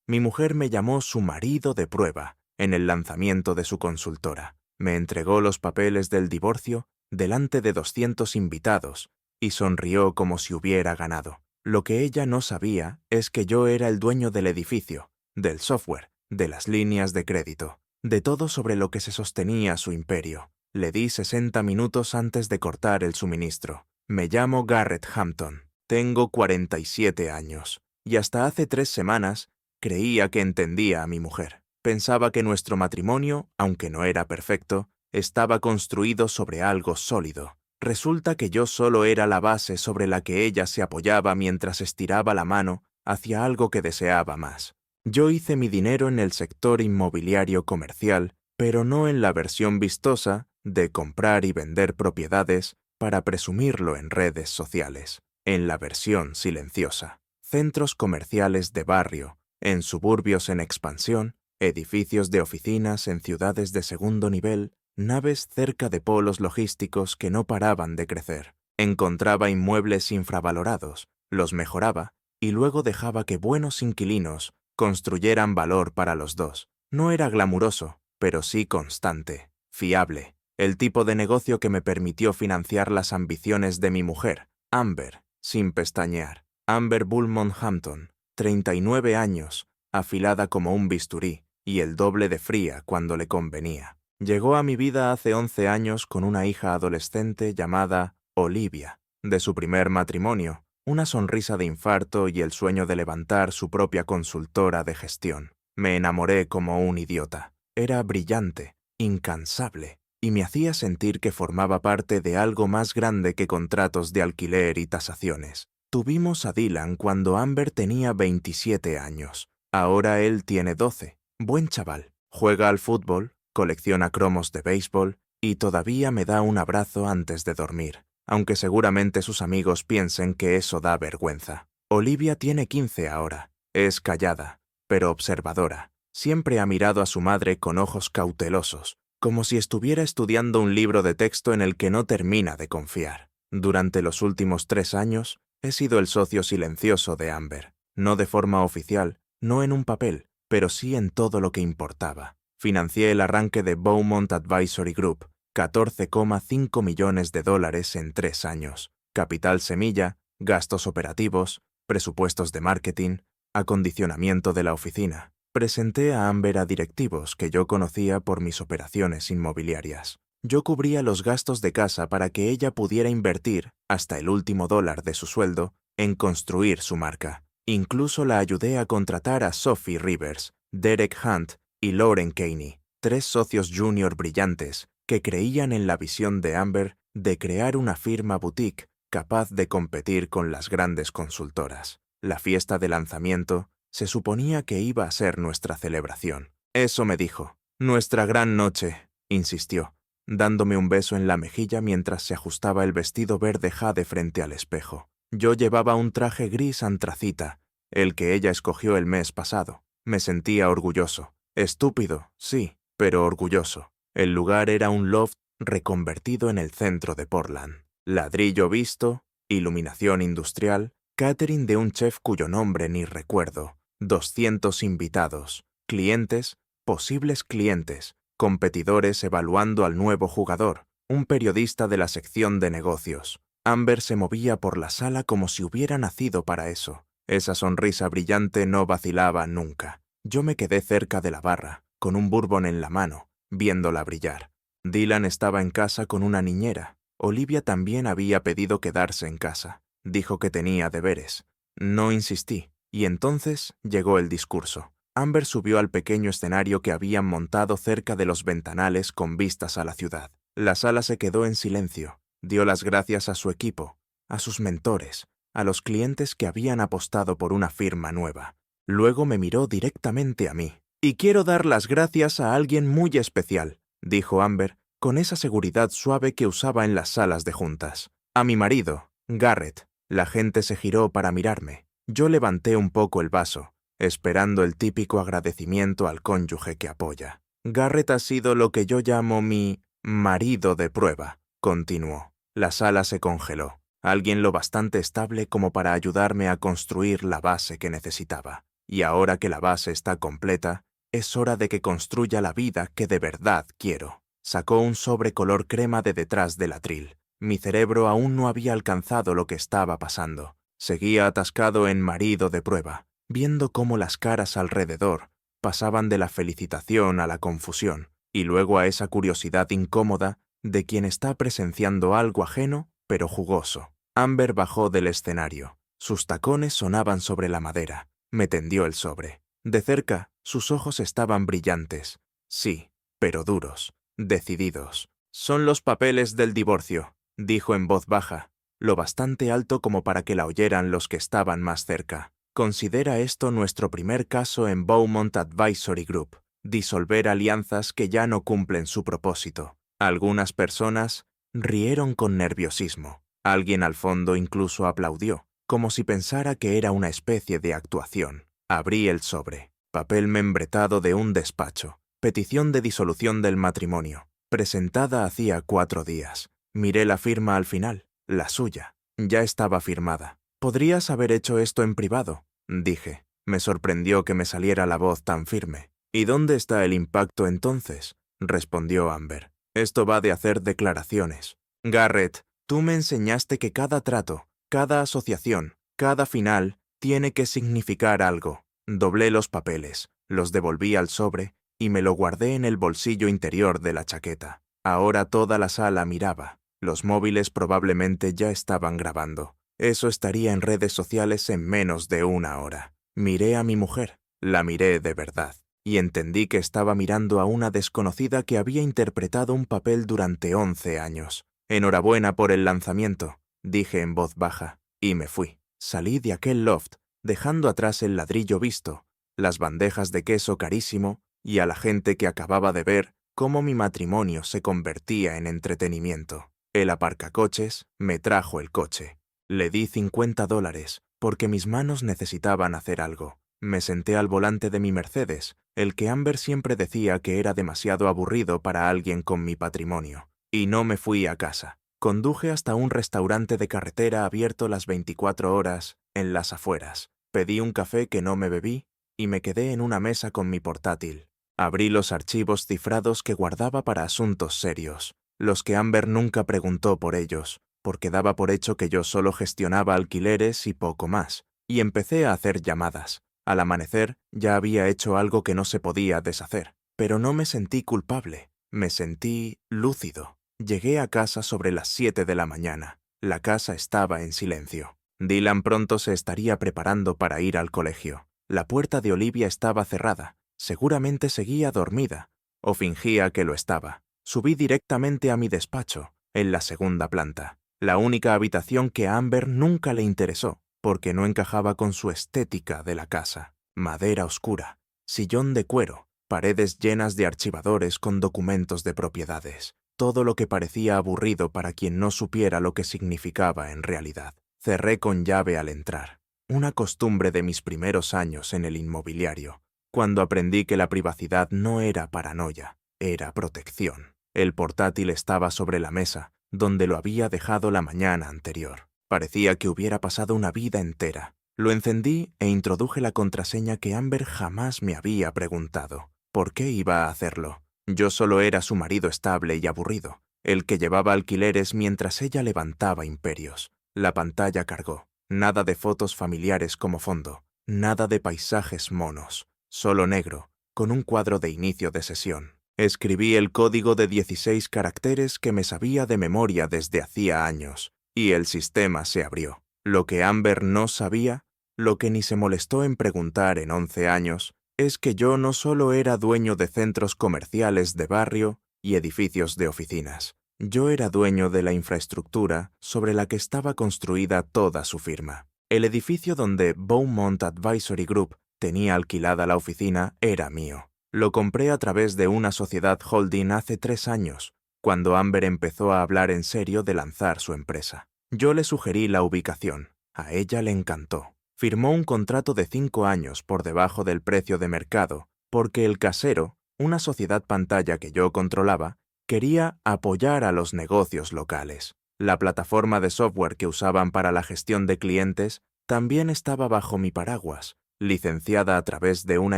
Mi mujer me llamó su marido de prueba en el lanzamiento de su consultora. Me entregó los papeles del divorcio delante de 200 invitados y sonrió como si hubiera ganado. Lo que ella no sabía es que yo era el dueño del edificio, del software, de las líneas de crédito, de todo sobre lo que se sostenía su imperio. Le di 60 minutos antes de cortar el suministro. Me llamo Garrett Hampton. Tengo 47 años. Y hasta hace 3 semanas creía que entendía a mi mujer. Pensaba que nuestro matrimonio, aunque no era perfecto, estaba construido sobre algo sólido. Resulta que yo solo era la base sobre la que ella se apoyaba mientras estiraba la mano hacia algo que deseaba más. Yo hice mi dinero en el sector inmobiliario comercial, pero no en la versión vistosa de comprar y vender propiedades para presumirlo en redes sociales, en la versión silenciosa. Centros comerciales de barrio, en suburbios en expansión, edificios de oficinas en ciudades de segundo nivel, naves cerca de polos logísticos que no paraban de crecer. Encontraba inmuebles infravalorados, los mejoraba y luego dejaba que buenos inquilinos construyeran valor para los dos. No era glamuroso, pero sí constante, fiable. El tipo de negocio que me permitió financiar las ambiciones de mi mujer, Amber, sin pestañear. Amber Bullmont Hampton, 39 años, afilada como un bisturí y el doble de fría cuando le convenía. Llegó a mi vida hace 11 años con una hija adolescente llamada Olivia, de su primer matrimonio, una sonrisa de infarto y el sueño de levantar su propia consultora de gestión. Me enamoré como un idiota. Era brillante, incansable, y me hacía sentir que formaba parte de algo más grande que contratos de alquiler y tasaciones. Tuvimos a Dylan cuando Amber tenía 27 años. Ahora él tiene 12. Buen chaval. Juega al fútbol, colecciona cromos de béisbol y todavía me da un abrazo antes de dormir, aunque seguramente sus amigos piensen que eso da vergüenza. Olivia tiene 15 ahora. Es callada, pero observadora. Siempre ha mirado a su madre con ojos cautelosos, como si estuviera estudiando un libro de texto en el que no termina de confiar. Durante los últimos 3 años, he sido el socio silencioso de Amber, no de forma oficial, no en un papel, pero sí en todo lo que importaba. Financié el arranque de Beaumont Advisory Group, 14,5 millones de dólares en 3 años. Capital semilla, gastos operativos, presupuestos de marketing, acondicionamiento de la oficina. Presenté a Amber a directivos que yo conocía por mis operaciones inmobiliarias. Yo cubría los gastos de casa para que ella pudiera invertir, hasta el último dólar de su sueldo, en construir su marca. Incluso la ayudé a contratar a Sophie Rivers, Derek Hunt y Lauren Caney, 3 socios junior brillantes que creían en la visión de Amber de crear una firma boutique capaz de competir con las grandes consultoras. La fiesta de lanzamiento se suponía que iba a ser nuestra celebración. Eso me dijo. Nuestra gran noche, insistió, dándome un beso en la mejilla mientras se ajustaba el vestido verde jade frente al espejo. Yo llevaba un traje gris antracita, el que ella escogió el mes pasado. Me sentía orgulloso. Estúpido, sí, pero orgulloso. El lugar era un loft reconvertido en el centro de Portland. Ladrillo visto, iluminación industrial, catering de un chef cuyo nombre ni recuerdo, 200 invitados, clientes, posibles clientes, competidores evaluando al nuevo jugador, un periodista de la sección de negocios. Amber se movía por la sala como si hubiera nacido para eso. Esa sonrisa brillante no vacilaba nunca. Yo me quedé cerca de la barra, con un bourbon en la mano, viéndola brillar. Dylan estaba en casa con una niñera. Olivia también había pedido quedarse en casa. Dijo que tenía deberes. No insistí, y entonces llegó el discurso. Amber subió al pequeño escenario que habían montado cerca de los ventanales con vistas a la ciudad. La sala se quedó en silencio. Dio las gracias a su equipo, a sus mentores, a los clientes que habían apostado por una firma nueva. Luego me miró directamente a mí. «Y quiero dar las gracias a alguien muy especial», dijo Amber, con esa seguridad suave que usaba en las salas de juntas. «A mi marido, Garrett». La gente se giró para mirarme. Yo levanté un poco el vaso, esperando el típico agradecimiento al cónyuge que apoya. «Garrett ha sido lo que yo llamo mi marido de prueba», continuó. La sala se congeló. Alguien lo bastante estable como para ayudarme a construir la base que necesitaba. y ahora que la base está completa, es hora de que construya la vida que de verdad quiero. Sacó un sobre color crema de detrás del atril. Mi cerebro aún no había alcanzado lo que estaba pasando. Seguía atascado en marido de prueba, viendo cómo las caras alrededor pasaban de la felicitación a la confusión, y luego a esa curiosidad incómoda de quien está presenciando algo ajeno pero jugoso. Amber bajó del escenario. Sus tacones sonaban sobre la madera. Me tendió el sobre. De cerca, sus ojos estaban brillantes. Sí, pero duros, decididos. «Son los papeles del divorcio», dijo en voz baja, lo bastante alto como para que la oyeran los que estaban más cerca. «Considera esto nuestro primer caso en Beaumont Advisory Group. Disolver alianzas que ya no cumplen su propósito». Algunas personas rieron con nerviosismo. Alguien al fondo incluso aplaudió, como si pensara que era una especie de actuación. Abrí el sobre. Papel membretado de un despacho. Petición de disolución del matrimonio. Presentada hacía 4 días. Miré la firma al final, la suya. Ya estaba firmada. «Podrías haber hecho esto en privado», dije. Me sorprendió que me saliera la voz tan firme. «¿Y dónde está el impacto entonces?», respondió Amber. «Esto va de hacer declaraciones. Garrett, tú me enseñaste que cada trato, cada asociación, cada final, tiene que significar algo». Doblé los papeles, los devolví al sobre y me lo guardé en el bolsillo interior de la chaqueta. Ahora toda la sala miraba. Los móviles probablemente ya estaban grabando. Eso estaría en redes sociales en menos de 1 hora. Miré a mi mujer. La miré de verdad. Y entendí que estaba mirando a una desconocida que había interpretado un papel durante 11 años. «Enhorabuena por el lanzamiento», dije en voz baja, y me fui. Salí de aquel loft, dejando atrás el ladrillo visto, las bandejas de queso carísimo y a la gente que acababa de ver cómo mi matrimonio se convertía en entretenimiento. El aparcacoches me trajo el coche. Le di $50 porque mis manos necesitaban hacer algo. Me senté al volante de mi Mercedes, el que Amber siempre decía que era demasiado aburrido para alguien con mi patrimonio, y no me fui a casa. Conduje hasta un restaurante de carretera abierto las 24 horas en las afueras. Pedí un café que no me bebí y me quedé en una mesa con mi portátil. Abrí los archivos cifrados que guardaba para asuntos serios, los que Amber nunca preguntó por ellos, porque daba por hecho que yo solo gestionaba alquileres y poco más, y empecé a hacer llamadas. Al amanecer ya había hecho algo que no se podía deshacer, pero no me sentí culpable, me sentí lúcido. Llegué a casa sobre las 7 de la mañana. La casa estaba en silencio. Dylan pronto se estaría preparando para ir al colegio. La puerta de Olivia estaba cerrada. Seguramente seguía dormida, o fingía que lo estaba. Subí directamente a mi despacho, en la segunda planta. La única habitación que a Amber nunca le interesó, porque no encajaba con su estética de la casa. Madera oscura, sillón de cuero, paredes llenas de archivadores con documentos de propiedades. Todo lo que parecía aburrido para quien no supiera lo que significaba en realidad. Cerré con llave al entrar. Una costumbre de mis primeros años en el inmobiliario, cuando aprendí que la privacidad no era paranoia, era protección. El portátil estaba sobre la mesa, donde lo había dejado la mañana anterior. Parecía que hubiera pasado una vida entera. Lo encendí e introduje la contraseña que Amber jamás me había preguntado. ¿Por qué iba a hacerlo? Yo solo era su marido estable y aburrido, el que llevaba alquileres mientras ella levantaba imperios. La pantalla cargó. Nada de fotos familiares como fondo, nada de paisajes monos, solo negro, con un cuadro de inicio de sesión. Escribí el código de 16 caracteres que me sabía de memoria desde hacía años, y el sistema se abrió. Lo que Amber no sabía, lo que ni se molestó en preguntar en 11 años, es que yo no solo era dueño de centros comerciales de barrio y edificios de oficinas. Yo era dueño de la infraestructura sobre la que estaba construida toda su firma. El edificio donde Beaumont Advisory Group tenía alquilada la oficina era mío. Lo compré a través de una sociedad holding hace 3 años, cuando Amber empezó a hablar en serio de lanzar su empresa. Yo le sugerí la ubicación. A ella le encantó. Firmó un contrato de 5 años por debajo del precio de mercado, porque el casero, una sociedad pantalla que yo controlaba, quería apoyar a los negocios locales. La plataforma de software que usaban para la gestión de clientes también estaba bajo mi paraguas, licenciada a través de una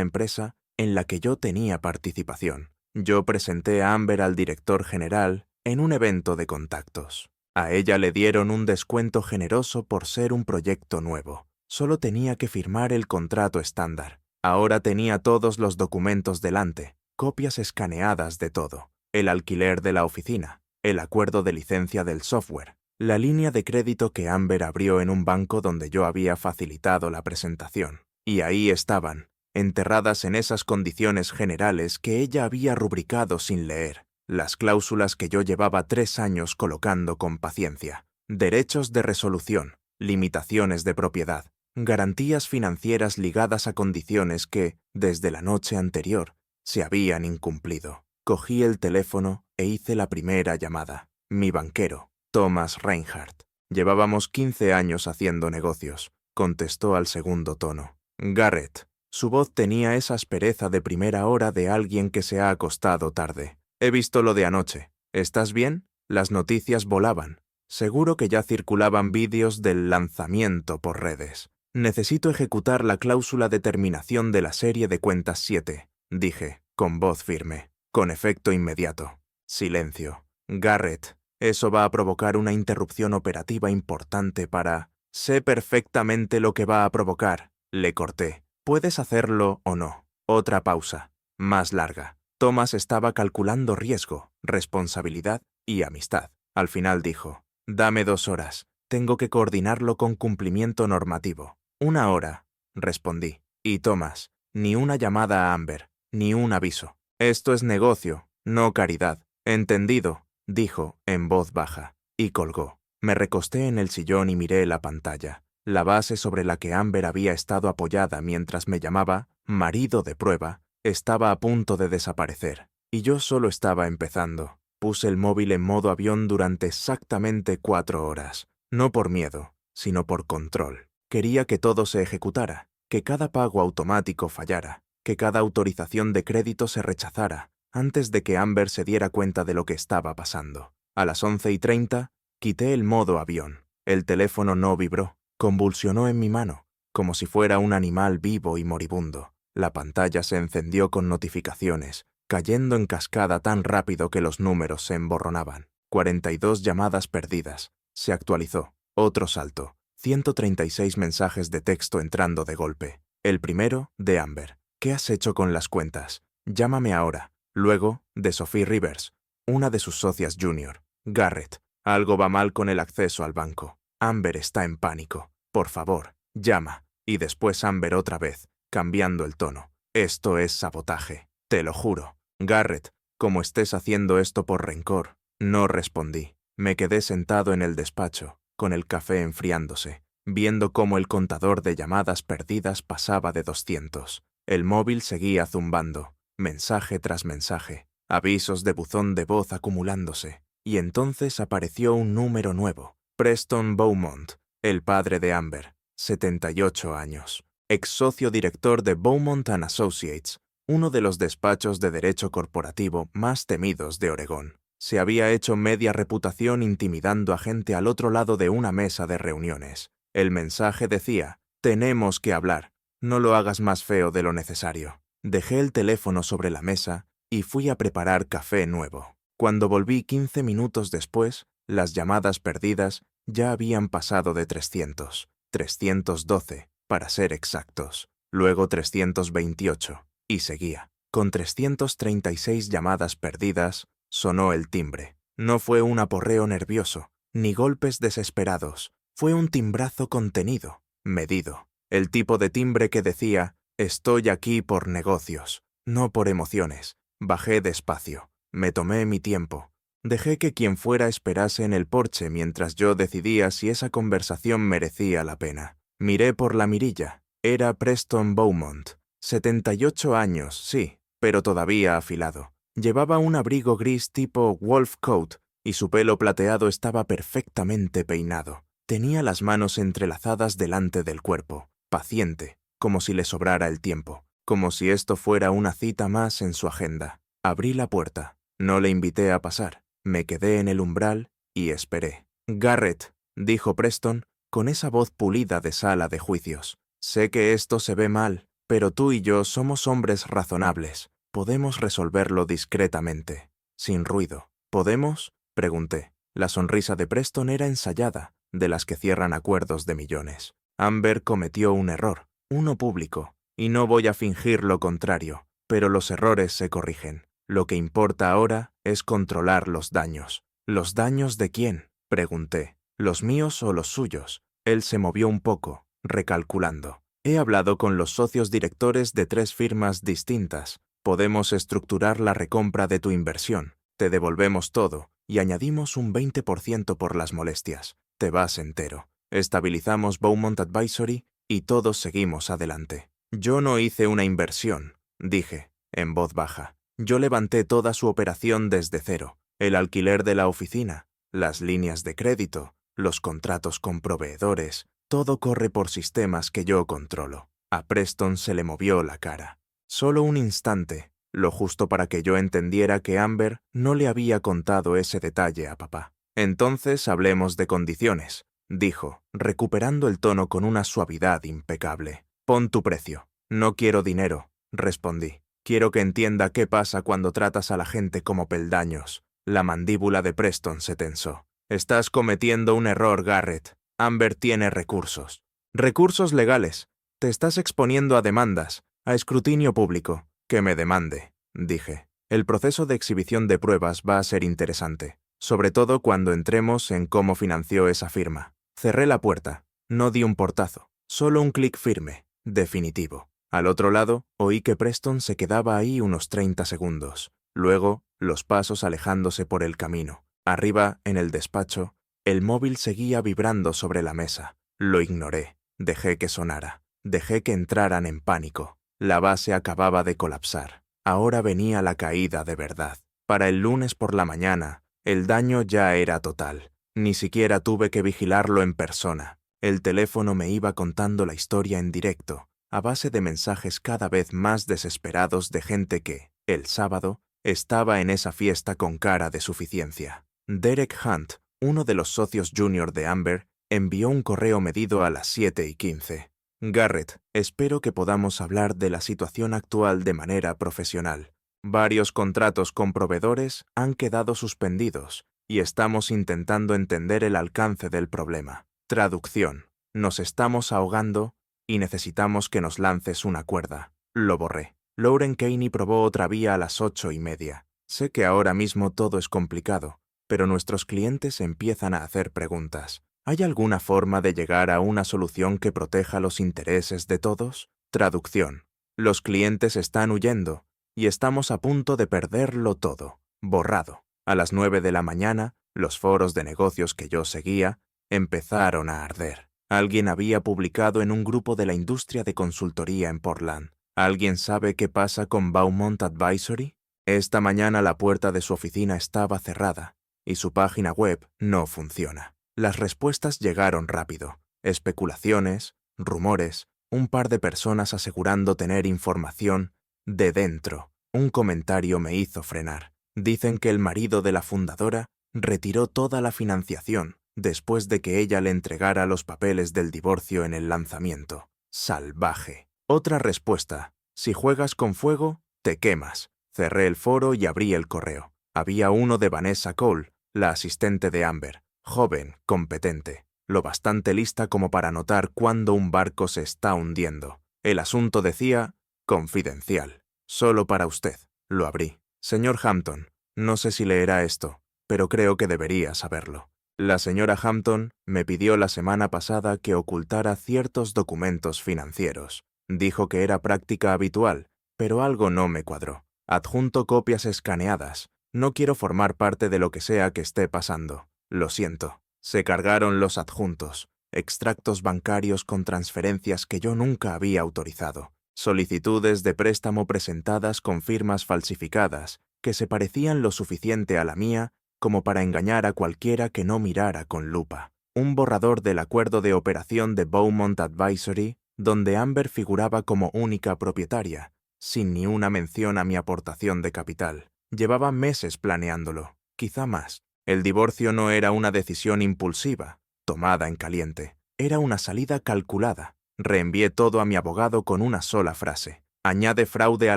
empresa en la que yo tenía participación. Yo presenté a Amber al director general en un evento de contactos. A ella le dieron un descuento generoso por ser un proyecto nuevo. Solo tenía que firmar el contrato estándar. Ahora tenía todos los documentos delante, copias escaneadas de todo, el alquiler de la oficina, el acuerdo de licencia del software, la línea de crédito que Amber abrió en un banco donde yo había facilitado la presentación. Y ahí estaban, enterradas en esas condiciones generales que ella había rubricado sin leer, las cláusulas que yo llevaba 3 años colocando con paciencia, derechos de resolución, limitaciones de propiedad, garantías financieras ligadas a condiciones que, desde la noche anterior, se habían incumplido. Cogí el teléfono e hice la primera llamada. Mi banquero, Thomas Reinhardt. Llevábamos 15 años haciendo negocios, contestó al segundo tono. Garrett. Su voz tenía esa aspereza de primera hora de alguien que se ha acostado tarde. He visto lo de anoche. ¿Estás bien? Las noticias volaban. Seguro que ya circulaban vídeos del lanzamiento por redes. Necesito ejecutar la cláusula de terminación de la serie de cuentas 7, dije, con voz firme, con efecto inmediato. Silencio. Garrett, eso va a provocar una interrupción operativa importante para... Sé perfectamente lo que va a provocar, le corté. Puedes hacerlo o no. Otra pausa, más larga. Thomas estaba calculando riesgo, responsabilidad y amistad. Al final dijo, dame 2 horas, tengo que coordinarlo con cumplimiento normativo. 1 hora, respondí. Y Thomas, ni una llamada a Amber, ni un aviso. Esto es negocio, no caridad. Entendido, dijo, en voz baja, y colgó. Me recosté en el sillón y miré la pantalla, la base sobre la que Amber había estado apoyada mientras me llamaba marido de prueba, estaba a punto de desaparecer, y yo solo estaba empezando. Puse el móvil en modo avión durante exactamente 4 horas, no por miedo, sino por control. Quería que todo se ejecutara, que cada pago automático fallara, que cada autorización de crédito se rechazara, antes de que Amber se diera cuenta de lo que estaba pasando. A las 11:30, quité el modo avión. El teléfono no vibró, convulsionó en mi mano, como si fuera un animal vivo y moribundo. La pantalla se encendió con notificaciones, cayendo en cascada tan rápido que los números se emborronaban. 42 llamadas perdidas. Se actualizó. Otro salto. 136 mensajes de texto entrando de golpe. El primero, de Amber. ¿Qué has hecho con las cuentas? Llámame ahora. Luego, de Sophie Rivers, una de sus socias junior. Garrett. Algo va mal con el acceso al banco. Amber está en pánico. Por favor, llama. Y después Amber otra vez, cambiando el tono. Esto es sabotaje. Te lo juro. Garrett, como estés haciendo esto por rencor. No respondí. Me quedé sentado en el despacho, con el café enfriándose, viendo cómo el contador de llamadas perdidas pasaba de 200. El móvil seguía zumbando, mensaje tras mensaje, avisos de buzón de voz acumulándose, y entonces apareció un número nuevo. Preston Beaumont, el padre de Amber, 78 años, ex socio director de Beaumont & Associates, uno de los despachos de derecho corporativo más temidos de Oregón. Se había hecho media reputación intimidando a gente al otro lado de una mesa de reuniones. El mensaje decía, tenemos que hablar, no lo hagas más feo de lo necesario. Dejé el teléfono sobre la mesa y fui a preparar café nuevo. Cuando volví 15 minutos después, las llamadas perdidas ya habían pasado de 300, 312, para ser exactos, luego 328, y seguía. Con 336 llamadas perdidas, sonó el timbre. No fue un aporreo nervioso, ni golpes desesperados. Fue un timbrazo contenido, medido. El tipo de timbre que decía, estoy aquí por negocios, no por emociones. Bajé despacio. Me tomé mi tiempo. Dejé que quien fuera esperase en el porche mientras yo decidía si esa conversación merecía la pena. Miré por la mirilla. Era Preston Beaumont. 78 años, sí, pero todavía afilado. Llevaba un abrigo gris tipo wolf coat y su pelo plateado estaba perfectamente peinado. Tenía las manos entrelazadas delante del cuerpo, paciente, como si le sobrara el tiempo, como si esto fuera una cita más en su agenda. Abrí la puerta. No le invité a pasar. Me quedé en el umbral y esperé. Garrett, dijo Preston, con esa voz pulida de sala de juicios. Sé que esto se ve mal, pero tú y yo somos hombres razonables. Podemos resolverlo discretamente, sin ruido. ¿Podemos? Pregunté. La sonrisa de Preston era ensayada, de las que cierran acuerdos de millones. Amber cometió un error, uno público, y no voy a fingir lo contrario, pero los errores se corrigen. Lo que importa ahora es controlar los daños. ¿Los daños de quién? Pregunté. ¿Los míos o los suyos? Él se movió un poco, recalculando. He hablado con los socios directores de 3 firmas distintas. Podemos estructurar la recompra de tu inversión. Te devolvemos todo y añadimos un 20% por las molestias. Te vas entero. Estabilizamos Beaumont Advisory y todos seguimos adelante. Yo no hice una inversión, dije, en voz baja. Yo levanté toda su operación desde cero. El alquiler de la oficina, las líneas de crédito, los contratos con proveedores, todo corre por sistemas que yo controlo. A Preston se le movió la cara. Solo un instante, lo justo para que yo entendiera que Amber no le había contado ese detalle a papá. Entonces hablemos de condiciones, dijo, recuperando el tono con una suavidad impecable. Pon tu precio. No quiero dinero, respondí. Quiero que entienda qué pasa cuando tratas a la gente como peldaños. La mandíbula de Preston se tensó. Estás cometiendo un error, Garrett. Amber tiene recursos. Recursos legales. Te estás exponiendo a demandas, a escrutinio público. Que me demande, dije. El proceso de exhibición de pruebas va a ser interesante, sobre todo cuando entremos en cómo financió esa firma. Cerré la puerta. No di un portazo, solo un clic firme, definitivo. Al otro lado, oí que Preston se quedaba ahí unos 30 segundos. Luego, los pasos alejándose por el camino. Arriba, en el despacho, el móvil seguía vibrando sobre la mesa. Lo ignoré. Dejé que sonara. Dejé que entraran en pánico. La base acababa de colapsar. Ahora venía la caída de verdad. Para el lunes por la mañana, el daño ya era total. Ni siquiera tuve que vigilarlo en persona. El teléfono me iba contando la historia en directo, a base de mensajes cada vez más desesperados de gente que, el sábado, estaba en esa fiesta con cara de suficiencia. Derek Hunt, uno de los socios junior de Amber, envió un correo medido a las 7:15. Garrett, espero que podamos hablar de la situación actual de manera profesional. Varios contratos con proveedores han quedado suspendidos y estamos intentando entender el alcance del problema. Traducción. Nos estamos ahogando y necesitamos que nos lances una cuerda. Lo borré. Lauren Caney probó otra vía a las 8:30. Sé que ahora mismo todo es complicado, pero nuestros clientes empiezan a hacer preguntas. ¿Hay alguna forma de llegar a una solución que proteja los intereses de todos? Traducción. Los clientes están huyendo y estamos a punto de perderlo todo. Borrado. A las 9 de la mañana, los foros de negocios que yo seguía empezaron a arder. Alguien había publicado en un grupo de la industria de consultoría en Portland. ¿Alguien sabe qué pasa con Beaumont Advisory? Esta mañana la puerta de su oficina estaba cerrada y su página web no funciona. Las respuestas llegaron rápido. Especulaciones, rumores, un par de personas asegurando tener información de dentro. Un comentario me hizo frenar. Dicen que el marido de la fundadora retiró toda la financiación después de que ella le entregara los papeles del divorcio en el lanzamiento. Salvaje. Otra respuesta. Si juegas con fuego, te quemas. Cerré el foro y abrí el correo. Había uno de Vanessa Cole, la asistente de Amber. Joven, competente, lo bastante lista como para notar cuando un barco se está hundiendo. El asunto decía, confidencial, solo para usted. Lo abrí. Señor Hampton, no sé si leerá esto, pero creo que debería saberlo. La señora Hampton me pidió la semana pasada que ocultara ciertos documentos financieros. Dijo que era práctica habitual, pero algo no me cuadró. Adjunto copias escaneadas. No quiero formar parte de lo que sea que esté pasando. Lo siento. Se cargaron los adjuntos, extractos bancarios con transferencias que yo nunca había autorizado, solicitudes de préstamo presentadas con firmas falsificadas que se parecían lo suficiente a la mía como para engañar a cualquiera que no mirara con lupa, un borrador del acuerdo de operación de Beaumont Advisory donde Amber figuraba como única propietaria, sin ni una mención a mi aportación de capital. Llevaba meses planeándolo, quizá más. El divorcio no era una decisión impulsiva, tomada en caliente. Era una salida calculada, Reenvié todo a mi abogado con una sola frase. Añade fraude a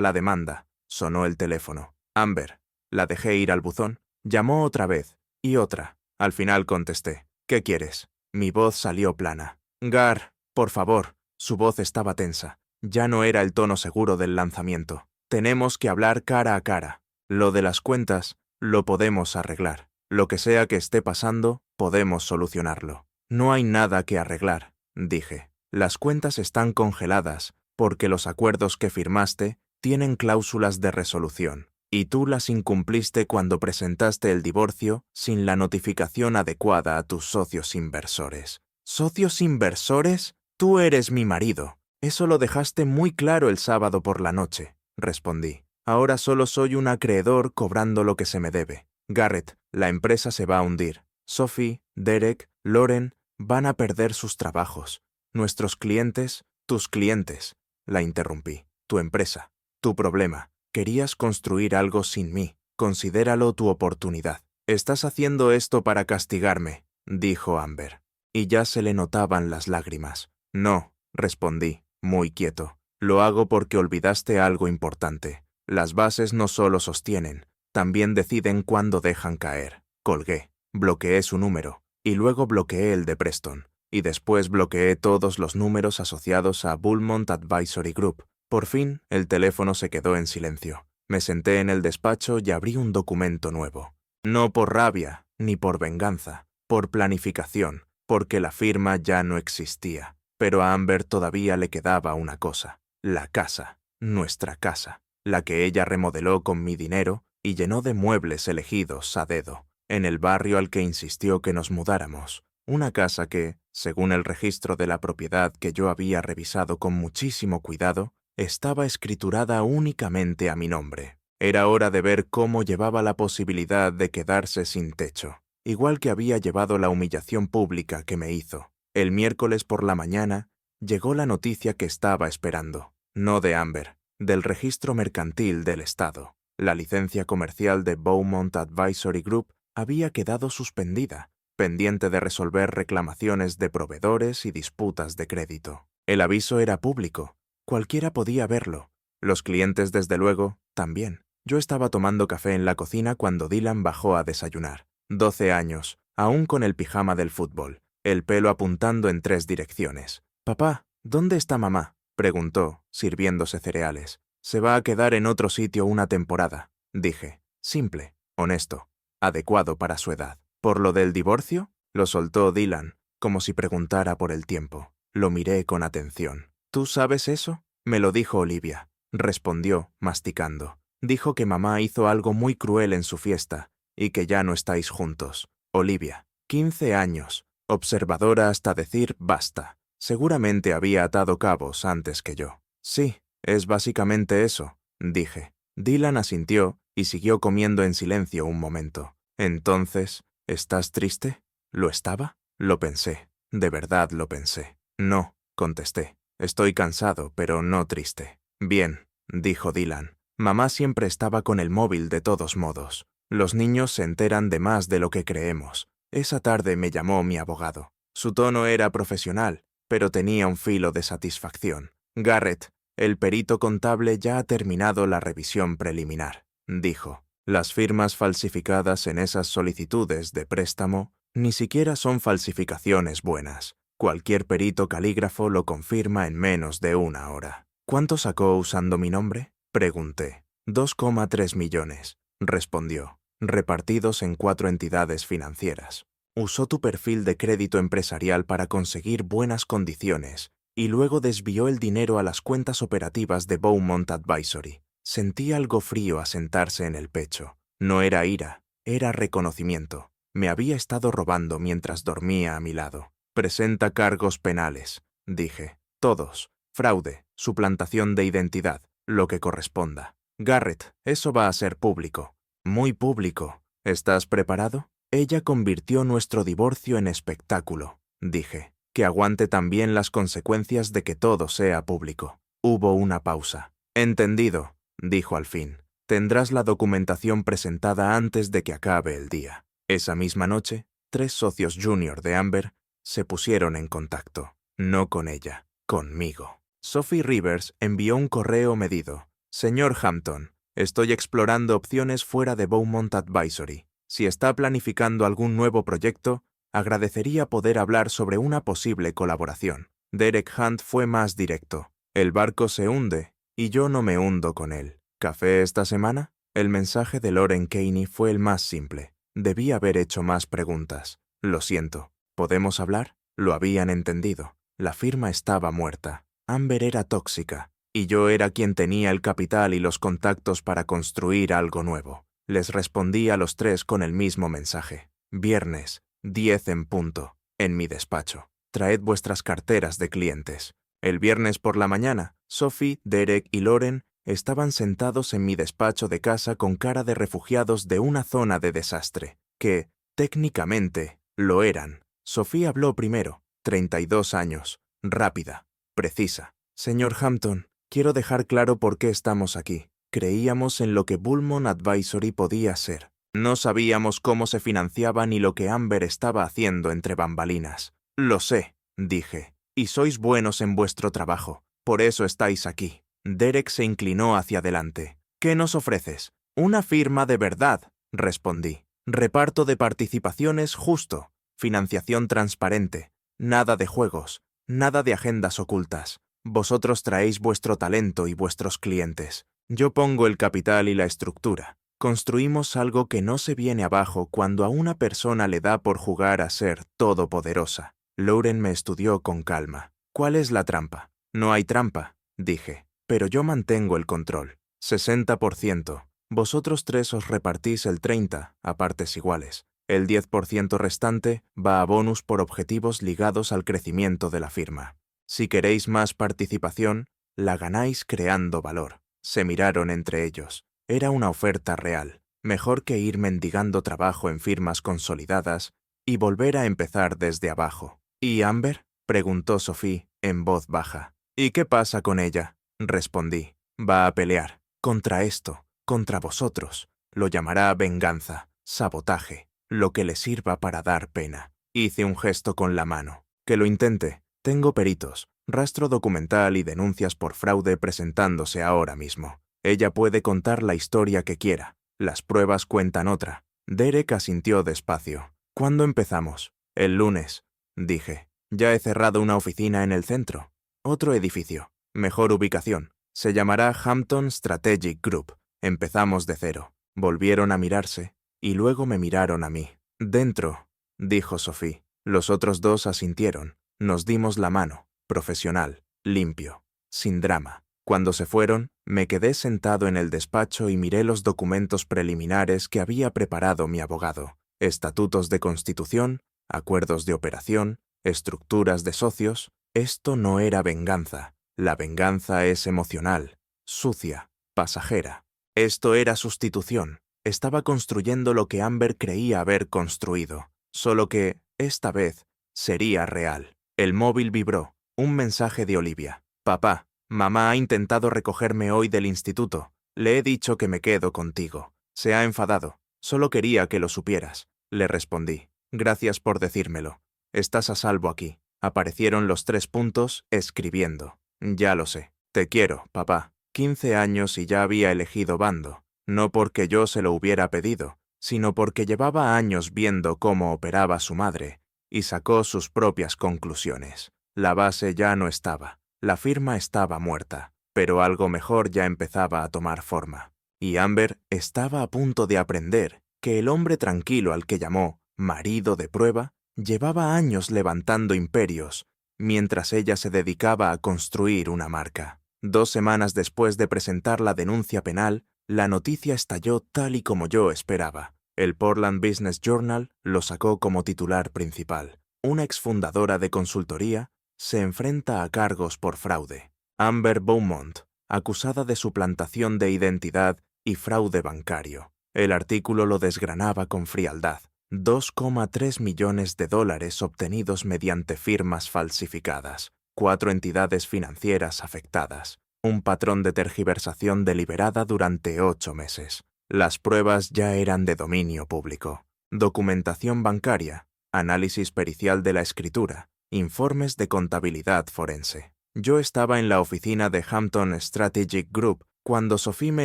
la demanda. Sonó el teléfono. Amber. La dejé ir al buzón. Llamó otra vez. Y otra. Al final contesté. ¿Qué quieres? Mi voz salió plana. Gar, por favor. Su voz estaba tensa. Ya no era el tono seguro del lanzamiento. Tenemos que hablar cara a cara. Lo de las cuentas, lo podemos arreglar. Lo que sea que esté pasando, podemos solucionarlo. No hay nada que arreglar, dije. Las cuentas están congeladas, porque los acuerdos que firmaste tienen cláusulas de resolución, y tú las incumpliste cuando presentaste el divorcio sin la notificación adecuada a tus socios inversores. ¿Socios inversores? Tú eres mi marido. Eso lo dejaste muy claro el sábado por la noche, respondí. Ahora solo soy un acreedor cobrando lo que se me debe. Garrett, la empresa se va a hundir. Sophie, Derek, Lauren van a perder sus trabajos. Nuestros clientes, tus clientes. La interrumpí. Tu empresa. Tu problema. Querías construir algo sin mí. Considéralo tu oportunidad. Estás haciendo esto para castigarme, dijo Amber. Y ya se le notaban las lágrimas. No, respondí, muy quieto. Lo hago porque olvidaste algo importante. Las bases no solo sostienen, también deciden cuándo dejan caer. Colgué, bloqueé su número, y luego bloqueé el de Preston, y después bloqueé todos los números asociados a Beaumont Advisory Group. Por fin, el teléfono se quedó en silencio. Me senté en el despacho y abrí un documento nuevo. No por rabia, ni por venganza, por planificación, porque la firma ya no existía. Pero a Amber todavía le quedaba una cosa, la casa, nuestra casa, la que ella remodeló con mi dinero y llenó de muebles elegidos a dedo, en el barrio al que insistió que nos mudáramos, una casa que, según el registro de la propiedad que yo había revisado con muchísimo cuidado, estaba escriturada únicamente a mi nombre. Era hora de ver cómo llevaba la posibilidad de quedarse sin techo, igual que había llevado la humillación pública que me hizo. El miércoles por la mañana llegó la noticia que estaba esperando, no de Amber, del registro mercantil del Estado. La licencia comercial de Beaumont Advisory Group había quedado suspendida, pendiente de resolver reclamaciones de proveedores y disputas de crédito. El aviso era público, cualquiera podía verlo. Los clientes, desde luego, también. Yo estaba tomando café en la cocina cuando Dylan bajó a desayunar. 12 años, aún con el pijama del fútbol, el pelo apuntando en 3 direcciones. «Papá, ¿dónde está mamá?», preguntó, sirviéndose cereales. «Se va a quedar en otro sitio una temporada», dije. Simple, honesto, adecuado para su edad. «¿Por lo del divorcio?», lo soltó Dylan, como si preguntara por el tiempo. Lo miré con atención. «¿Tú sabes eso?», me lo dijo Olivia. Respondió, masticando. «Dijo que mamá hizo algo muy cruel en su fiesta y que ya no estáis juntos». Olivia, 15 años, observadora hasta decir basta. Seguramente había atado cabos antes que yo. «Sí, es básicamente eso», dije. Dylan asintió y siguió comiendo en silencio un momento. «Entonces, ¿estás triste?». ¿Lo estaba? Lo pensé. De verdad lo pensé. «No», contesté. «Estoy cansado, pero no triste». «Bien», dijo Dylan. «Mamá siempre estaba con el móvil de todos modos. Los niños se enteran de más de lo que creemos. Esa tarde me llamó mi abogado. Su tono era profesional, pero tenía un filo de satisfacción. «Garrett, el perito contable ya ha terminado la revisión preliminar», dijo. «Las firmas falsificadas en esas solicitudes de préstamo ni siquiera son falsificaciones buenas. Cualquier perito calígrafo lo confirma en menos de una hora». «¿Cuánto sacó usando mi nombre?», pregunté. 2,3 millones, respondió, repartidos en 4 entidades financieras. «Usó tu perfil de crédito empresarial para conseguir buenas condiciones y luego desvió el dinero a las cuentas operativas de Beaumont Advisory». Sentí algo frío asentarse en el pecho. No era ira, era reconocimiento. Me había estado robando mientras dormía a mi lado. «Presenta cargos penales», dije. «Todos. Fraude, suplantación de identidad, lo que corresponda». «Garrett, eso va a ser público». «Muy público. ¿Estás preparado?». «Ella convirtió nuestro divorcio en espectáculo», dije. «Que aguante también las consecuencias de que todo sea público». Hubo una pausa. «Entendido», dijo al fin. «Tendrás la documentación presentada antes de que acabe el día». Esa misma noche, 3 socios junior de Amber se pusieron en contacto. No con ella. conmigo. Sophie Rivers envió un correo medido. Señor Hampton, estoy explorando opciones fuera de Beaumont Advisory. Si está planificando algún nuevo proyecto, agradecería poder hablar sobre una posible colaboración. Derek Hunt fue más directo. El barco se hunde, y yo no me hundo con él. ¿Café esta semana? El mensaje de Lauren Caney fue el más simple. Debí haber hecho más preguntas. Lo siento. ¿Podemos hablar? Lo habían entendido. La firma estaba muerta. Amber era tóxica, y yo era quien tenía el capital y los contactos para construir algo nuevo. Les respondí a los tres con el mismo mensaje. Viernes, 10 en punto, en mi despacho. Traed vuestras carteras de clientes. El viernes por la mañana, Sophie, Derek y Lauren estaban sentados en mi despacho de casa con cara de refugiados de una zona de desastre, que, técnicamente, lo eran. Sophie habló primero, 32 años, rápida, precisa. Señor Hampton, quiero dejar claro por qué estamos aquí. Creíamos en lo que Beaumont Advisory podía ser. No sabíamos cómo se financiaba ni lo que Amber estaba haciendo entre bambalinas. Lo sé, dije, y sois buenos en vuestro trabajo. Por eso estáis aquí. Derek se inclinó hacia adelante. ¿Qué nos ofreces? Una firma de verdad, respondí. Reparto de participaciones justo, financiación transparente, nada de juegos, nada de agendas ocultas. Vosotros traéis vuestro talento y vuestros clientes. Yo pongo el capital y la estructura. Construimos algo que no se viene abajo cuando a una persona le da por jugar a ser todopoderosa. Lauren me estudió con calma. ¿Cuál es la trampa? No hay trampa, dije, pero yo mantengo el control. 60%. Vosotros tres os repartís el 30%, a partes iguales. El 10% restante va a bonus por objetivos ligados al crecimiento de la firma. Si queréis más participación, la ganáis creando valor. Se miraron entre ellos. Era una oferta real. Mejor que ir mendigando trabajo en firmas consolidadas y volver a empezar desde abajo. ¿Y Amber? Preguntó Sophie, en voz baja. ¿Y qué pasa con ella? Respondí. Va a pelear. Contra esto. Contra vosotros. Lo llamará venganza, sabotaje, lo que le sirva para dar pena. Hice un gesto con la mano. Que lo intente. Tengo peritos, rastro documental y denuncias por fraude presentándose ahora mismo. Ella puede contar la historia que quiera. Las pruebas cuentan otra. Derek asintió despacio. ¿Cuándo empezamos? El lunes, dije. Ya he cerrado una oficina en el centro. Otro edificio. Mejor ubicación. Se llamará Hampton Strategic Group. Empezamos de cero. Volvieron a mirarse, y luego me miraron a mí. Dentro, dijo Sophie. Los otros dos asintieron. Nos dimos la mano, profesional, limpio, sin drama. Cuando se fueron, me quedé sentado en el despacho y miré los documentos preliminares que había preparado mi abogado. Estatutos de constitución, acuerdos de operación, estructuras de socios. Esto no era venganza. La venganza es emocional, sucia, pasajera. Esto era sustitución. Estaba construyendo lo que Amber creía haber construido, solo que, esta vez, sería real. El móvil vibró. Un mensaje de Olivia. Papá, mamá ha intentado recogerme hoy del instituto. Le he dicho que me quedo contigo. Se ha enfadado. Solo quería que lo supieras. Le respondí. Gracias por decírmelo. Estás a salvo aquí. Aparecieron los 3 puntos escribiendo. Ya lo sé. Te quiero, papá. 15 años y ya había elegido bando. No porque yo se lo hubiera pedido, sino porque llevaba años viendo cómo operaba su madre, y sacó sus propias conclusiones. La base ya no estaba, la firma estaba muerta, pero algo mejor ya empezaba a tomar forma. Y Amber estaba a punto de aprender que el hombre tranquilo al que llamó marido de prueba llevaba años levantando imperios, mientras ella se dedicaba a construir una marca. 2 semanas después de presentar la denuncia penal, la noticia estalló tal y como yo esperaba. El Portland Business Journal lo sacó como titular principal. Una exfundadora de consultoría se enfrenta a cargos por fraude. Amber Beaumont, acusada de suplantación de identidad y fraude bancario. El artículo lo desgranaba con frialdad. 2,3 millones de dólares obtenidos mediante firmas falsificadas. 4 entidades financieras afectadas. Un patrón de tergiversación deliberada durante 8 meses. Las pruebas ya eran de dominio público. Documentación bancaria, análisis pericial de la escritura, informes de contabilidad forense. Yo estaba en la oficina de Hampton Strategic Group cuando Sophie me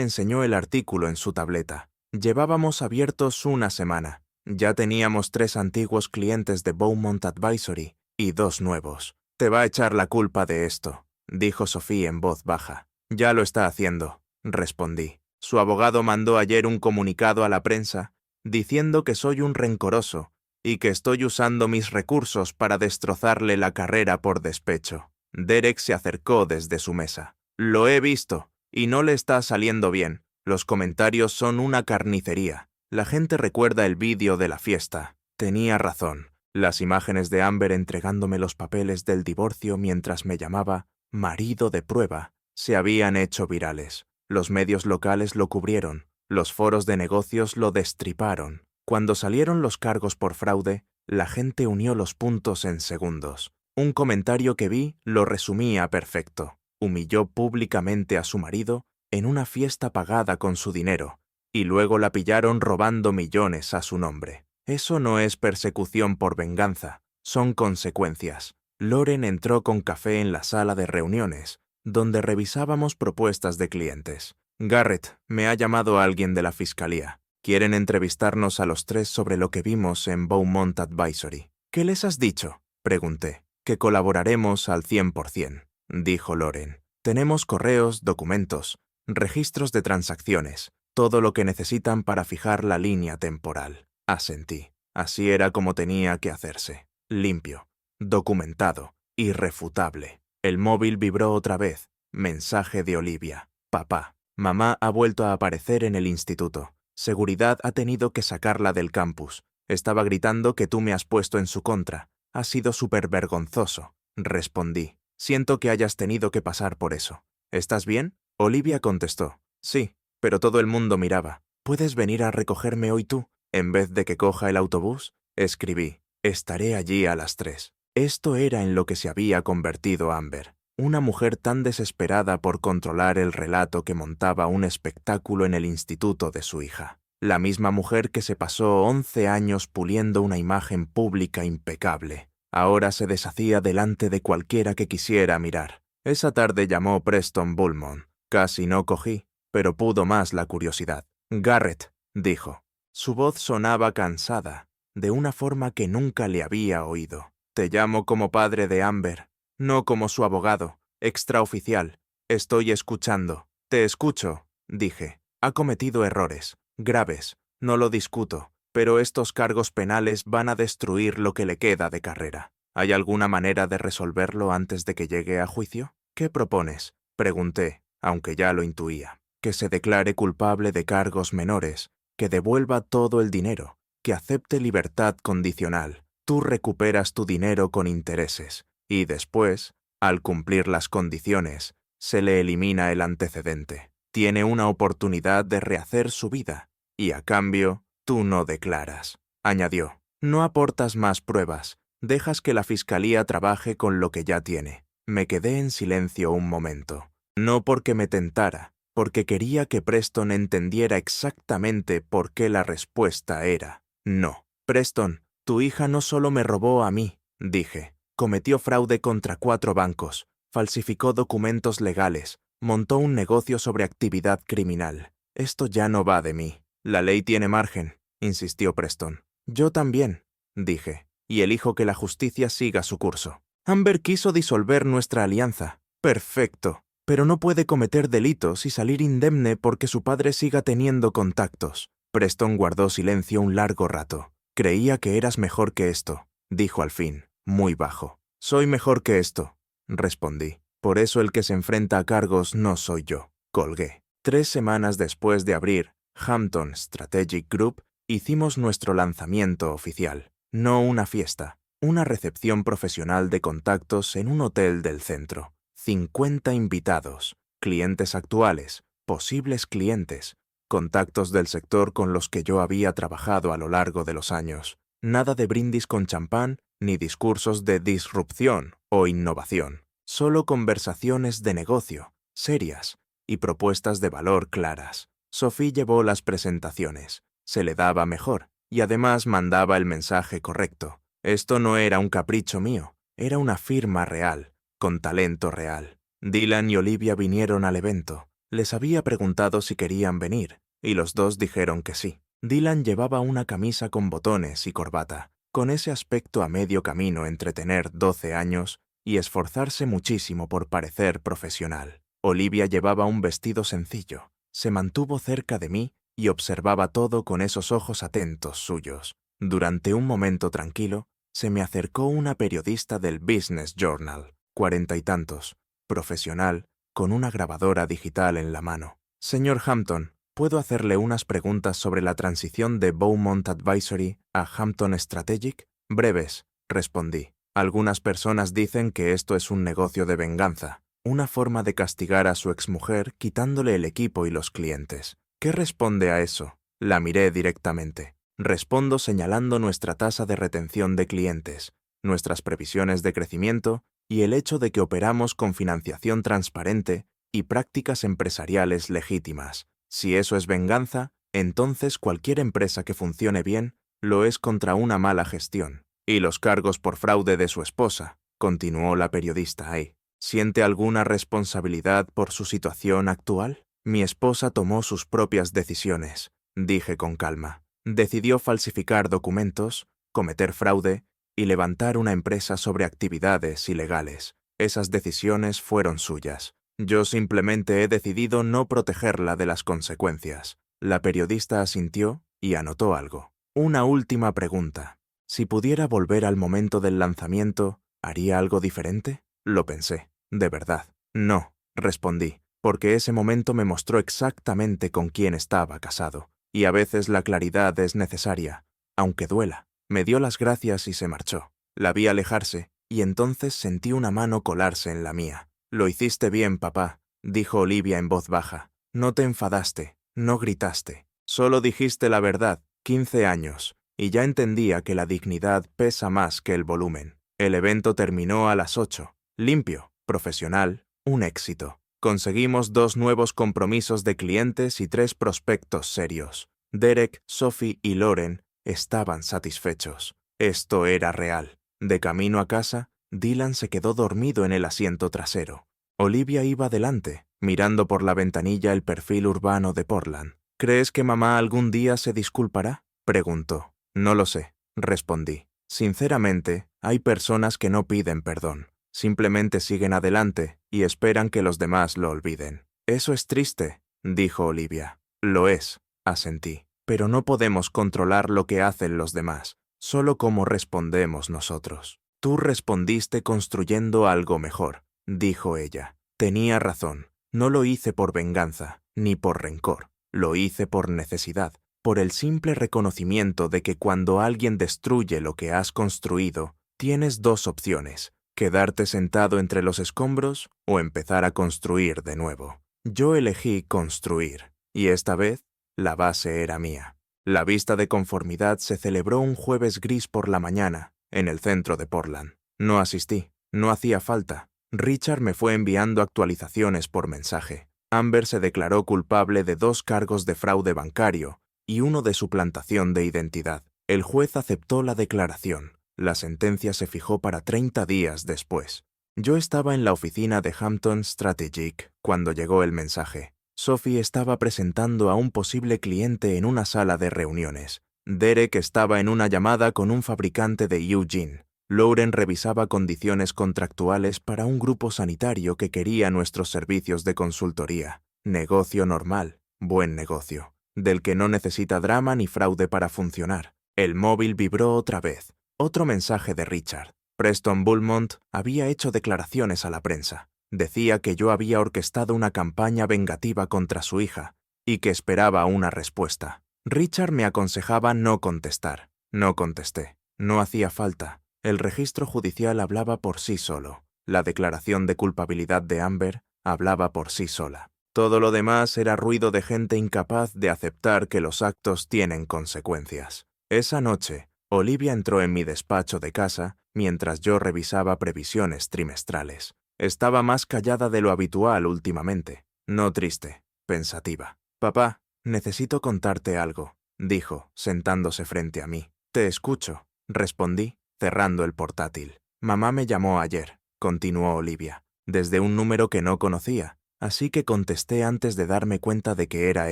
enseñó el artículo en su tableta. Llevábamos abiertos una semana. Ya teníamos 3 antiguos clientes de Beaumont Advisory y 2 nuevos. «Te va a echar la culpa de esto», dijo Sophie en voz baja. «Ya lo está haciendo», respondí. Su abogado mandó ayer un comunicado a la prensa diciendo que soy un rencoroso y que estoy usando mis recursos para destrozarle la carrera por despecho. Derek se acercó desde su mesa. «Lo he visto, y no le está saliendo bien. Los comentarios son una carnicería. La gente recuerda el vídeo de la fiesta. Tenía razón. Las imágenes de Amber entregándome los papeles del divorcio mientras me llamaba marido de prueba se habían hecho virales. Los medios locales lo cubrieron. Los foros de negocios lo destriparon. Cuando salieron los cargos por fraude, la gente unió los puntos en segundos. Un comentario que vi lo resumía perfecto. Humilló públicamente a su marido en una fiesta pagada con su dinero, y luego la pillaron robando millones a su nombre. Eso no es persecución por venganza, son consecuencias. Loren entró con café en la sala de reuniones, donde revisábamos propuestas de clientes. «Garrett, me ha llamado alguien de la fiscalía. Quieren entrevistarnos a los 3 sobre lo que vimos en Beaumont Advisory». «¿Qué les has dicho?», pregunté. «Que colaboraremos al 100%, dijo Loren. «Tenemos correos, documentos, registros de transacciones, todo lo que necesitan para fijar la línea temporal». Asentí. Así era como tenía que hacerse. Limpio, documentado, irrefutable. El móvil vibró otra vez. Mensaje de Olivia. «Papá, mamá ha vuelto a aparecer en el instituto. Seguridad ha tenido que sacarla del campus. Estaba gritando que tú me has puesto en su contra. Ha sido súper vergonzoso», respondí. «Siento que hayas tenido que pasar por eso. ¿Estás bien?». Olivia contestó. «Sí, pero todo el mundo miraba. ¿Puedes venir a recogerme hoy tú, en vez de que coja el autobús?». Escribí. «Estaré allí a las 3». Esto era en lo que se había convertido Amber. Una mujer tan desesperada por controlar el relato que montaba un espectáculo en el instituto de su hija. La misma mujer que se pasó 11 años puliendo una imagen pública impecable. Ahora se deshacía delante de cualquiera que quisiera mirar. Esa tarde llamó Preston Bullmont. Casi no cogí, pero pudo más la curiosidad. «Garrett», dijo. Su voz sonaba cansada, de una forma que nunca le había oído. «Te llamo como padre de Amber, no como su abogado, extraoficial. Estoy escuchando». «Te escucho», dije. «Ha cometido errores, graves, no lo discuto, pero estos cargos penales van a destruir lo que le queda de carrera. ¿Hay alguna manera de resolverlo antes de que llegue a juicio?». «¿Qué propones?», pregunté, aunque ya lo intuía. «Que se declare culpable de cargos menores, que devuelva todo el dinero, que acepte libertad condicional. Tú recuperas tu dinero con intereses, y después, al cumplir las condiciones, se le elimina el antecedente. Tiene una oportunidad de rehacer su vida, y a cambio, tú no declaras», añadió. «No aportas más pruebas, dejas que la fiscalía trabaje con lo que ya tiene». Me quedé en silencio un momento. No porque me tentara, porque quería que Preston entendiera exactamente por qué la respuesta era no. «Preston, tu hija no solo me robó a mí», dije. «Cometió fraude contra 4 bancos, falsificó documentos legales, montó un negocio sobre actividad criminal. Esto ya no va de mí». «La ley tiene margen», insistió Preston. «Yo también», dije, «y elijo que la justicia siga su curso». «Amber quiso disolver nuestra alianza». «Perfecto, pero no puede cometer delitos y salir indemne porque su padre siga teniendo contactos». Preston guardó silencio un largo rato. «Creía que eras mejor que esto», dijo al fin, muy bajo. «Soy mejor que esto», respondí. «Por eso el que se enfrenta a cargos no soy yo». Colgué. 3 semanas después de abrir Hampton Strategic Group, hicimos nuestro lanzamiento oficial. No una fiesta, una recepción profesional de contactos en un hotel del centro. 50 invitados, clientes actuales, posibles clientes, contactos del sector con los que yo había trabajado a lo largo de los años. Nada de brindis con champán ni discursos de disrupción o innovación. Solo conversaciones de negocio, serias, y propuestas de valor claras. Sophie llevó las presentaciones. Se le daba mejor, y además mandaba el mensaje correcto. Esto no era un capricho mío, era una firma real. con talento real. Dylan y Olivia vinieron al evento. Les había preguntado si querían venir, y los dos dijeron que sí. Dylan llevaba una camisa con botones y corbata, con ese aspecto a medio camino entre tener 12 años y esforzarse muchísimo por parecer profesional. Olivia llevaba un vestido sencillo. Se mantuvo cerca de mí y observaba todo con esos ojos atentos suyos. Durante un momento tranquilo, se me acercó una periodista del Business Journal, 40 y tantos, profesional, con una grabadora digital en la mano. Señor Hampton, ¿puedo hacerle unas preguntas sobre la transición de Beaumont Advisory a Hampton Strategic? Breves, respondí. Algunas personas dicen que esto es un negocio de venganza, una forma de castigar a su exmujer quitándole el equipo y los clientes. ¿Qué responde a eso? La miré directamente. Respondo señalando nuestra tasa de retención de clientes, nuestras previsiones de crecimiento y el hecho de que operamos con financiación transparente y prácticas empresariales legítimas. Si eso es venganza, entonces cualquier empresa que funcione bien lo es contra una mala gestión. Y los cargos por fraude de su esposa, continuó la periodista ahí. ¿Siente alguna responsabilidad por su situación actual? Mi esposa tomó sus propias decisiones, dije con calma. Decidió falsificar documentos, cometer fraude y levantar una empresa sobre actividades ilegales. Esas decisiones fueron suyas. Yo simplemente he decidido no protegerla de las consecuencias. La periodista asintió y anotó algo. Una última pregunta. Si pudiera volver al momento del lanzamiento, ¿haría algo diferente? Lo pensé. De verdad. No, respondí, porque ese momento me mostró exactamente con quién estaba casado. Y a veces la claridad es necesaria, aunque duela. Me dio las gracias y se marchó. La vi alejarse, y entonces sentí una mano colarse en la mía. Lo hiciste bien, papá, dijo Olivia en voz baja. No te enfadaste, no gritaste. Solo dijiste la verdad, 15 años, y ya entendía que la dignidad pesa más que el volumen. El evento terminó a las 8. Limpio, profesional, un éxito. Conseguimos 2 nuevos compromisos de clientes y 3 prospectos serios. Derek, Sophie y Lauren estaban satisfechos. Esto era real. De camino a casa, Dylan se quedó dormido en el asiento trasero. Olivia iba delante, mirando por la ventanilla el perfil urbano de Portland. ¿Crees que mamá algún día se disculpará?, preguntó. No lo sé, respondí. Sinceramente, hay personas que no piden perdón. Simplemente siguen adelante y esperan que los demás lo olviden. Eso es triste, dijo Olivia. Lo es, asentí. Pero no podemos controlar lo que hacen los demás, solo cómo respondemos nosotros. Tú respondiste construyendo algo mejor, dijo ella. Tenía razón. No lo hice por venganza, ni por rencor. Lo hice por necesidad, por el simple reconocimiento de que cuando alguien destruye lo que has construido, tienes 2 opciones: quedarte sentado entre los escombros o empezar a construir de nuevo. Yo elegí construir, y esta vez la base era mía. La vista de conformidad se celebró un jueves gris por la mañana, en el centro de Portland. No asistí, no hacía falta. Richard me fue enviando actualizaciones por mensaje. Amber se declaró culpable de 2 cargos de fraude bancario y 1 de suplantación de identidad. El juez aceptó la declaración. La sentencia se fijó para 30 días después. Yo estaba en la oficina de Hampton Strategic cuando llegó el mensaje. Sophie estaba presentando a un posible cliente en una sala de reuniones. Derek estaba en una llamada con un fabricante de Eugene. Lauren revisaba condiciones contractuales para un grupo sanitario que quería nuestros servicios de consultoría. Negocio normal, buen negocio, del que no necesita drama ni fraude para funcionar. El móvil vibró otra vez. Otro mensaje de Richard. Preston Beaumont había hecho declaraciones a la prensa. Decía que yo había orquestado una campaña vengativa contra su hija y que esperaba una respuesta. Richard me aconsejaba no contestar. No contesté. No hacía falta. El registro judicial hablaba por sí solo. La declaración de culpabilidad de Amber hablaba por sí sola. Todo lo demás era ruido de gente incapaz de aceptar que los actos tienen consecuencias. Esa noche, Olivia entró en mi despacho de casa mientras yo revisaba previsiones trimestrales. Estaba más callada de lo habitual últimamente, no triste, pensativa. «Papá, necesito contarte algo», dijo, sentándose frente a mí. «Te escucho», respondí, cerrando el portátil. «Mamá me llamó ayer. continuó Olivia, desde un número que no conocía, así que contesté antes de darme cuenta de que era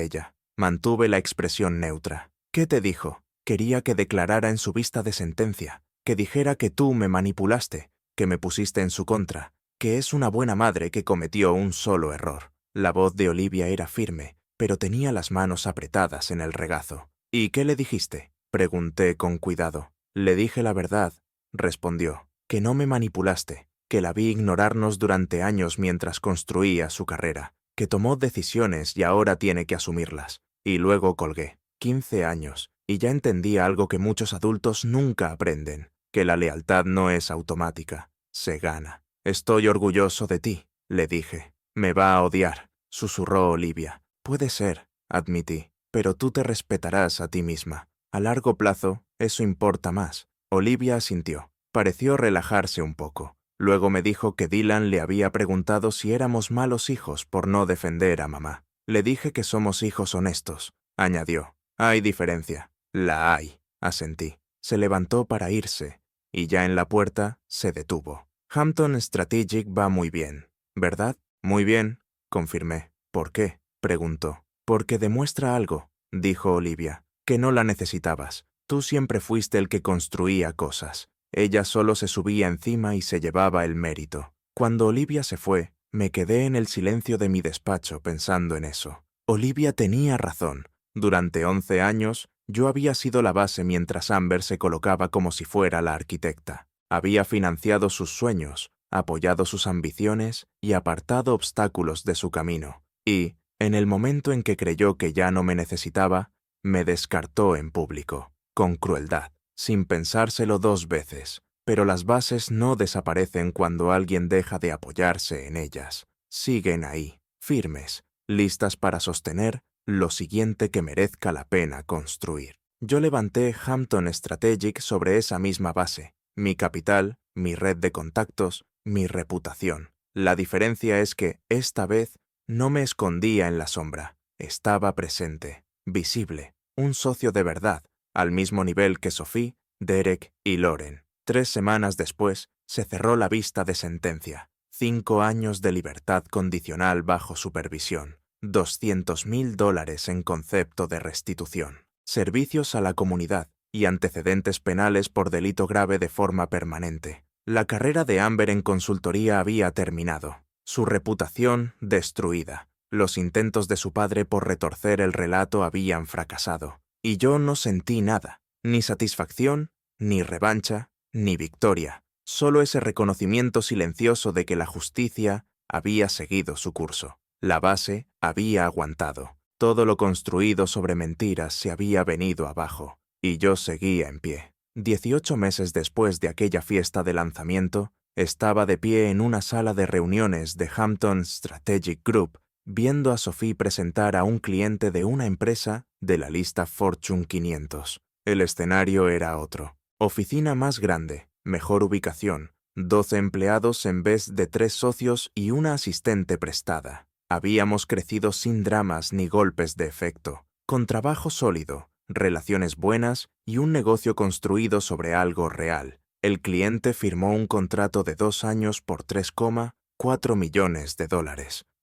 ella. Mantuve la expresión neutra. ¿Qué te dijo? Quería que declarara en su vista de sentencia, que dijera que tú me manipulaste, que me pusiste en su contra, que es una buena madre que cometió un solo error. La voz de Olivia era firme, pero tenía las manos apretadas en el regazo. ¿Y qué le dijiste? Pregunté con cuidado. Le dije la verdad, respondió, que no me manipulaste, que la vi ignorarnos durante años mientras construía su carrera, que tomó decisiones y ahora tiene que asumirlas. Y luego colgué. 15 años, y ya entendí algo que muchos adultos nunca aprenden, que la lealtad no es automática, se gana. Estoy orgulloso de ti, le dije. Me va a odiar, susurró Olivia. Puede ser, admití, pero tú te respetarás a ti misma. A largo plazo, eso importa más. Olivia asintió. Pareció relajarse un poco. Luego me dijo que Dylan le había preguntado si éramos malos hijos por no defender a mamá. Le dije que somos hijos honestos, añadió. Hay diferencia. La hay, asentí. Se levantó para irse, y ya en la puerta se detuvo. Hampton Strategic va muy bien, ¿verdad? Muy bien, confirmé. ¿Por qué? Preguntó. Porque demuestra algo, dijo Olivia, que no la necesitabas. Tú siempre fuiste el que construía cosas. Ella solo se subía encima y se llevaba el mérito. Cuando Olivia se fue, me quedé en el silencio de mi despacho pensando en eso. Olivia tenía razón. Durante 11 años, yo había sido la base mientras Amber se colocaba como si fuera la arquitecta. Había financiado sus sueños, apoyado sus ambiciones y apartado obstáculos de su camino. Y, en el momento en que creyó que ya no me necesitaba, me descartó en público, con crueldad, sin pensárselo 2 veces. Pero las bases no desaparecen cuando alguien deja de apoyarse en ellas. Siguen ahí, firmes, listas para sostener lo siguiente que merezca la pena construir. Yo levanté Hampton Strategic sobre esa misma base, mi capital, mi red de contactos, mi reputación. La diferencia es que, esta vez, no me escondía en la sombra, estaba presente, visible, un socio de verdad, al mismo nivel que Sophie, Derek y Lauren. 3 semanas después, se cerró la vista de sentencia. 5 años de libertad condicional bajo supervisión. $200.000 en concepto de restitución, servicios a la comunidad y antecedentes penales por delito grave de forma permanente. La carrera de Amber en consultoría había terminado, su reputación destruida. Los intentos de su padre por retorcer el relato habían fracasado, y yo no sentí nada, ni satisfacción, ni revancha, ni victoria, solo ese reconocimiento silencioso de que la justicia había seguido su curso. La base había aguantado. Todo lo construido sobre mentiras se había venido abajo, y yo seguía en pie. 18 meses después de aquella fiesta de lanzamiento, estaba de pie en una sala de reuniones de Hampton Strategic Group, viendo a Sophie presentar a un cliente de una empresa de la lista Fortune 500. El escenario era otro. Oficina más grande, mejor ubicación, 12 empleados en vez de 3 socios y una asistente prestada. Habíamos crecido sin dramas ni golpes de efecto, con trabajo sólido, relaciones buenas y un negocio construido sobre algo real. El cliente firmó un contrato de 2 años por $3,4 millones,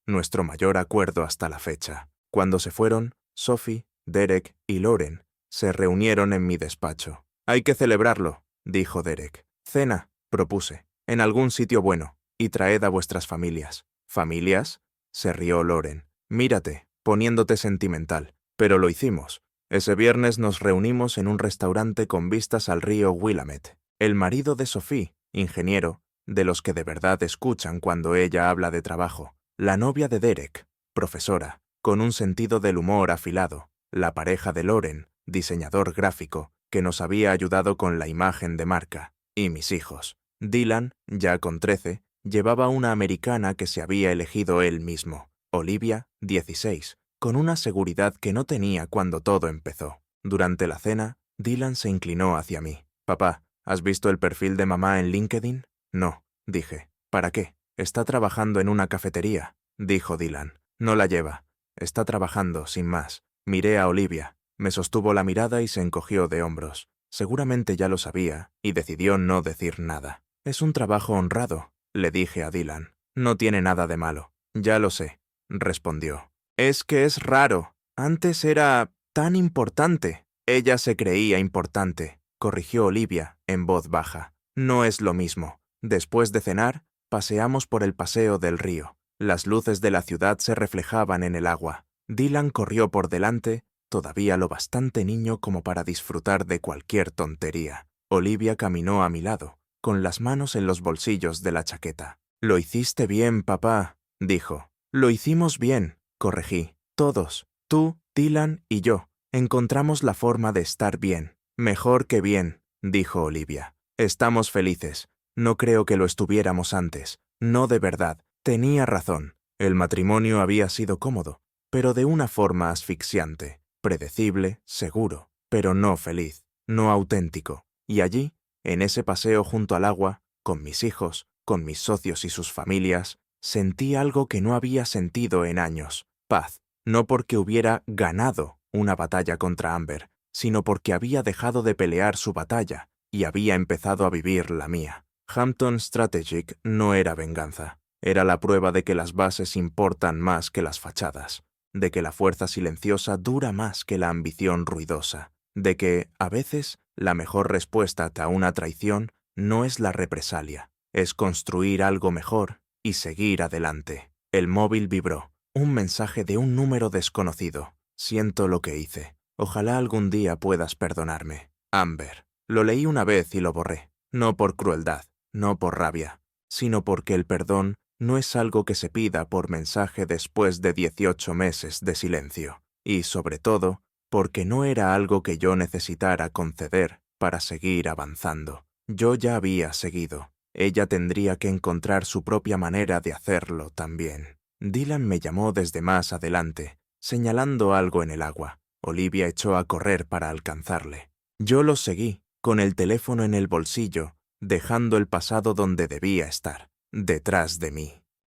nuestro mayor acuerdo hasta la fecha. Cuando se fueron, Sophie, Derek y Lauren se reunieron en mi despacho. «Hay que celebrarlo», dijo Derek. «Cena», propuse, «en algún sitio bueno, y traed a vuestras familias». «¿Familias?», se rió Lauren. «Mírate, poniéndote sentimental». Pero lo hicimos. Ese viernes nos reunimos en un restaurante con vistas al río Willamette. El marido de Sophie, ingeniero, de los que de verdad escuchan cuando ella habla de trabajo. La novia de Derek, profesora, con un sentido del humor afilado. La pareja de Lauren, diseñador gráfico, que nos había ayudado con la imagen de marca. Y mis hijos. Dylan, ya con 13, llevaba una americana que se había elegido él mismo. Olivia, 16, con una seguridad que no tenía cuando todo empezó. Durante la cena, Dylan se inclinó hacia mí. «Papá, ¿has visto el perfil de mamá en LinkedIn?» «No», dije. «¿Para qué?» «Está trabajando en una cafetería», dijo Dylan. «No la lleva. Está trabajando, sin más». Miré a Olivia. Me sostuvo la mirada y se encogió de hombros. Seguramente ya lo sabía, y decidió no decir nada. «Es un trabajo honrado», le dije a Dylan. No tiene nada de malo. Ya lo sé, respondió. Es que es raro. Antes era tan importante. Ella se creía importante, corrigió Olivia en voz baja. No es lo mismo. Después de cenar, paseamos por el paseo del río. Las luces de la ciudad se reflejaban en el agua. Dylan corrió por delante, todavía lo bastante niño como para disfrutar de cualquier tontería. Olivia caminó a mi lado, con las manos en los bolsillos de la chaqueta. «Lo hiciste bien, papá», dijo. «Lo hicimos bien», corregí. «Todos, tú, Dylan y yo, encontramos la forma de estar bien». «Mejor que bien», dijo Olivia. «Estamos felices. No creo que lo estuviéramos antes. No de verdad. Tenía razón. El matrimonio había sido cómodo, pero de una forma asfixiante, predecible, seguro, pero no feliz, no auténtico. Y allí, en ese paseo junto al agua, con mis hijos, con mis socios y sus familias, sentí algo que no había sentido en años. Paz, no porque hubiera ganado una batalla contra Amber, sino porque había dejado de pelear su batalla y había empezado a vivir la mía. Hampton Strategic no era venganza. Era la prueba de que las bases importan más que las fachadas, de que la fuerza silenciosa dura más que la ambición ruidosa, de que, a veces, la mejor respuesta a una traición no es la represalia, es construir algo mejor y seguir adelante. El móvil vibró. Un mensaje de un número desconocido. Siento lo que hice. Ojalá algún día puedas perdonarme. Amber. Lo leí una vez y lo borré. No por crueldad, no por rabia, sino porque el perdón no es algo que se pida por mensaje después de 18 meses de silencio. Y, sobre todo, porque no era algo que yo necesitara conceder para seguir avanzando. Yo ya había seguido. Ella tendría que encontrar su propia manera de hacerlo también. Dylan me llamó desde más adelante, señalando algo en el agua. Olivia echó a correr para alcanzarle. Yo lo seguí, con el teléfono en el bolsillo, dejando el pasado donde debía estar, detrás de mí.